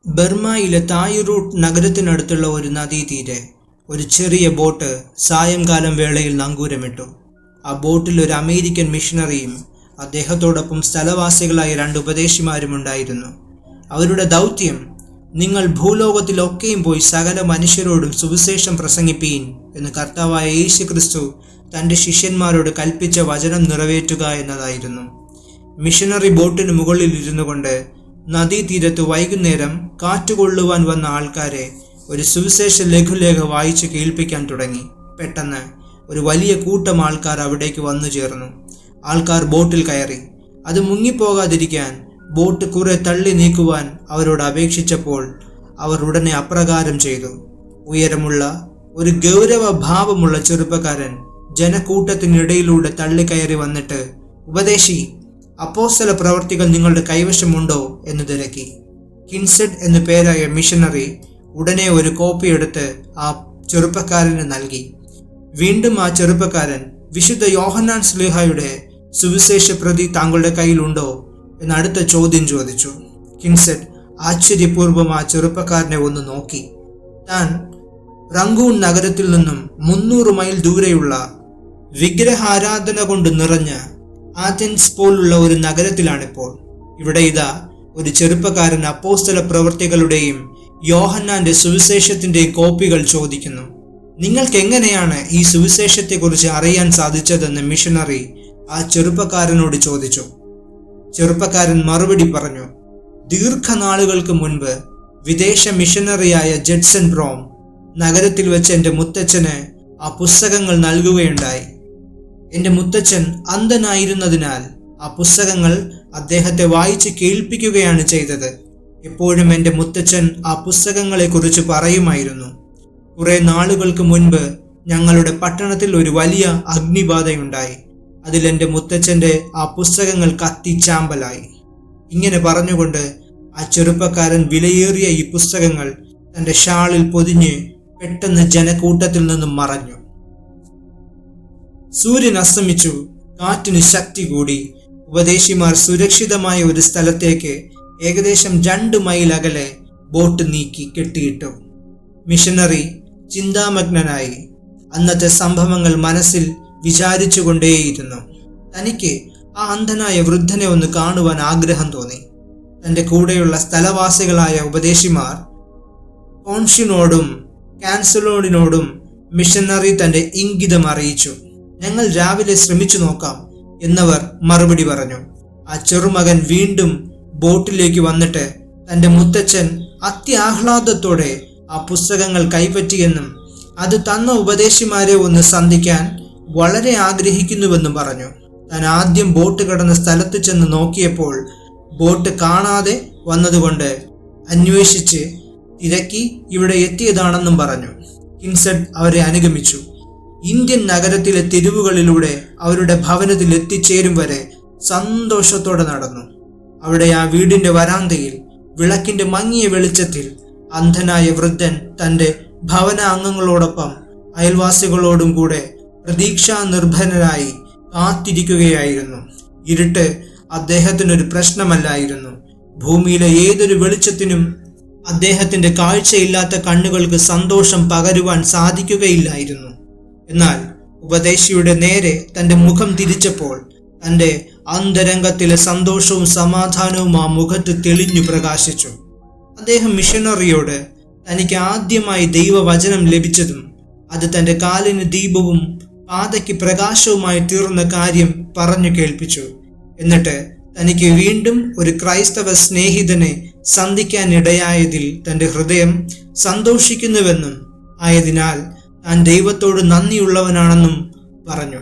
ബർമയിലെ തായ്റൂട്ട് നഗരത്തിനടുത്തുള്ള ഒരു നദീതീരെ ഒരു ചെറിയ ബോട്ട് സായംകാലം വേളയിൽ നങ്കൂരമിട്ടു. ആ ബോട്ടിൽ ഒരു അമേരിക്കൻ മിഷണറിയും അദ്ദേഹത്തോടൊപ്പം സ്ഥലവാസികളായ 2 ഉപദേശിമാരും ഉണ്ടായിരുന്നു. അവരുടെ ദൗത്യം, നിങ്ങൾ ഭൂലോകത്തിലൊക്കെയും പോയി സകല മനുഷ്യരോടും സുവിശേഷം പ്രസംഗിപ്പീൻ എന്ന് കർത്താവായ യേശു ക്രിസ്തു തൻ്റെ ശിഷ്യന്മാരോട് കൽപ്പിച്ച വചനം നിറവേറ്റുക എന്നതായിരുന്നു. മിഷണറി ബോട്ടിന് മുകളിൽ ഇരുന്നു കൊണ്ട് നദീതീരത്ത് വൈകുന്നേരം കാറ്റുകൊള്ളുവാൻ വന്ന ആൾക്കാരെ ഒരു സുവിശേഷ ലഘുലേഖ വായിച്ച് കേൾപ്പിക്കാൻ തുടങ്ങി. പെട്ടെന്ന് ഒരു വലിയ കൂട്ടം ആൾക്കാർ അവിടേക്ക് വന്നു ചേർന്നു. ആൾക്കാർ ബോട്ടിൽ കയറി. അത് മുങ്ങിപ്പോകാതിരിക്കാൻ ബോട്ട് കുറെ തള്ളി നീക്കുവാൻ അവരോട് അപേക്ഷിച്ചപ്പോൾ അവർ ഉടനെ അപ്രകാരം ചെയ്തു. ഉയരമുള്ള ഒരു ഗൗരവ ഭാവമുള്ള ചെറുപ്പക്കാരൻ ജനക്കൂട്ടത്തിനിടയിലൂടെ തള്ളിക്കയറി വന്നിട്ട്, ഉപദേശി, അപ്പോസ്തല പ്രവർത്തികൾ നിങ്ങളുടെ കൈവശമുണ്ടോ എന്ന് തിരക്കി. കിൻസെഡ് എന്നു പേരായ മിഷണറി ഉടനെ ഒരു കോപ്പി എടുത്ത് ആ ചെറുപ്പക്കാരന് നൽകി. വീണ്ടും ആ ചെറുപ്പക്കാരൻ, വിശുദ്ധ യോഹന്നാൻ ശ്ലീഹായുടെ സുവിശേഷ പ്രതി താങ്കളുടെ കയ്യിലുണ്ടോ എന്ന് അടുത്ത ചോദ്യം ചോദിച്ചു. കിൻസെഡ് ആശ്ചര്യപൂർവ്വം ആ ചെറുപ്പക്കാരനെ ഒന്ന് നോക്കി. താൻ റംഗൂൺ നഗരത്തിൽ നിന്നും 300 മൈൽ ദൂരെയുള്ള വിഗ്രഹാരാധന കൊണ്ട് നിറഞ്ഞ ആഥൻസ് പോലുള്ള ഒരു നഗരത്തിലാണിപ്പോൾ. ഇവിടെ ഇതാ ഒരു ചെറുപ്പക്കാരൻ അപ്പോസ്തല പ്രവർത്തികളുടെയും യോഹന്നാന്റെ സുവിശേഷത്തിന്റെയും കോപ്പികൾ ചോദിക്കുന്നു. നിങ്ങൾക്ക് എങ്ങനെയാണ് ഈ സുവിശേഷത്തെക്കുറിച്ച് അറിയാൻ സാധിച്ചതെന്ന് മിഷണറി ആ ചെറുപ്പക്കാരനോട് ചോദിച്ചു. ചെറുപ്പക്കാരൻ മറുപടി പറഞ്ഞു, ദീർഘനാളുകൾക്ക് മുൻപ് വിദേശ മിഷണറിയായ ജഡ്സൺ ബ്രോം നഗരത്തിൽ വെച്ച് എൻ്റെ മുത്തച്ഛന് ആ പുസ്തകങ്ങൾ നൽകുകയുണ്ടായി. എൻ്റെ മുത്തച്ഛൻ അന്ധനായിരുന്നതിനാൽ ആ പുസ്തകങ്ങൾ അദ്ദേഹത്തെ വായിച്ച് കേൾപ്പിക്കുകയാണ് ചെയ്തത്. എപ്പോഴും എൻ്റെ മുത്തച്ഛൻ ആ പുസ്തകങ്ങളെക്കുറിച്ച് പറയുമായിരുന്നു. കുറെ നാളുകൾക്ക് മുൻപ് ഞങ്ങളുടെ പട്ടണത്തിൽ ഒരു വലിയ അഗ്നിബാധയുണ്ടായി. അതിൽ എൻ്റെ മുത്തച്ഛൻ്റെ ആ പുസ്തകങ്ങൾ കത്തിച്ചാമ്പലായി. ഇങ്ങനെ പറഞ്ഞുകൊണ്ട് ആ ചെറുപ്പക്കാരൻ വിലയേറിയ ഈ പുസ്തകങ്ങൾ തൻ്റെ ഷാളിൽ പൊതിഞ്ഞ് പെട്ടെന്ന് ജനക്കൂട്ടത്തിൽ നിന്നും മറഞ്ഞു. സൂര്യൻ അസ്തമിച്ചു. കാറ്റിന് ശക്തി കൂടി. ഉപദേശിമാർ സുരക്ഷിതമായ ഒരു സ്ഥലത്തേക്ക് ഏകദേശം 2 മൈൽ അകലെ ബോട്ട് നീക്കി കെട്ടിയിട്ടു. മിഷണറി ചിന്താമഗ്നനായി. അന്നത്തെ സംഭവങ്ങൾ മനസ്സിൽ വിചാരിച്ചുകൊണ്ടേയിരുന്നു. തനിക്ക് ആ അന്ധനായ വൃദ്ധനെ ഒന്ന് കാണുവാൻ ആഗ്രഹം തോന്നി. തൻ്റെ കൂടെയുള്ള സ്ഥലവാസികളായ ഉപദേശിമാർ കോൺഷിനോടും കാൻസലോണിനോടും മിഷണറി തൻ്റെ ഇംഗിതം അറിയിച്ചു. ഞങ്ങൾ രാവിലെ ശ്രമിച്ചു നോക്കാം എന്നവർ മറുപടി പറഞ്ഞു. ആ ചെറുമകൻ വീണ്ടും ബോട്ടിലേക്ക് വന്നിട്ട് തൻ്റെ മുത്തച്ഛൻ അത്യാഹ്ലാദത്തോടെ ആ പുസ്തകങ്ങൾ കൈപ്പറ്റിയെന്നും അത് തന്ന ഉപദേശിമാരെ ഒന്ന് സന്ധിക്കാൻ വളരെ ആഗ്രഹിക്കുന്നുവെന്നും പറഞ്ഞു. താൻ ആദ്യം ബോട്ട് കടന്ന സ്ഥലത്ത് ചെന്ന് നോക്കിയപ്പോൾ ബോട്ട് കാണാതെ വന്നതുകൊണ്ട് അന്വേഷിച്ച് തിരക്കി ഇവിടെ എത്തിയതാണെന്നും പറഞ്ഞു. കിൻസെഡ് അവരെ അനുഗമിച്ചു. ഇന്ത്യൻ നഗരത്തിലെ തെരുവുകളിലൂടെ അവരുടെ ഭവനത്തിൽ എത്തിച്ചേരും വരെ സന്തോഷത്തോടെ നടന്നു. അവിടെ ആ വീടിന്റെ വരാന്തയിൽ വിളക്കിന്റെ മങ്ങിയ വെളിച്ചത്തിൽ അന്ധനായ വൃദ്ധൻ തൻ്റെ ഭവന അംഗങ്ങളോടൊപ്പം അയൽവാസികളോടും കൂടെ പ്രതീക്ഷാ നിർഭരനായി കാത്തിരിക്കുകയായിരുന്നു. ഇരുട്ട് അദ്ദേഹത്തിനൊരു പ്രശ്നമല്ലായിരുന്നു. ഭൂമിയിലെ ഏതൊരു വെളിച്ചത്തിനും അദ്ദേഹത്തിന്റെ കാഴ്ചയില്ലാത്ത കണ്ണുകൾക്ക് സന്തോഷം പകരുവാൻ സാധിക്കുകയില്ലായിരുന്നു. എന്നാൽ ഉപദേശിയുടെ നേരെ തൻ്റെ മുഖം തിരിച്ചപ്പോൾ തൻ്റെ അന്തരംഗത്തിലെ സന്തോഷവും സമാധാനവും ആ മുഖത്ത് തെളിഞ്ഞു പ്രകാശിച്ചു. അദ്ദേഹം മിഷണറിയോട് തനിക്ക് ആദ്യമായി ദൈവവചനം ലഭിച്ചതും അത് തൻ്റെ കാലിന് ദീപവും പാതയ്ക്ക് പ്രകാശവുമായി തീർന്ന കാര്യം പറഞ്ഞു കേൾപ്പിച്ചു. എന്നിട്ട് തനിക്ക് വീണ്ടും ഒരു ക്രൈസ്തവ സ്നേഹിതനെ സന്ധിക്കാനിടയായതിൽ തൻ്റെ ഹൃദയം സന്തോഷിക്കുന്നുവെന്നും ആയതിനാൽ താൻ ദൈവത്തോട് നന്ദിയുള്ളവനാണെന്നും പറഞ്ഞു.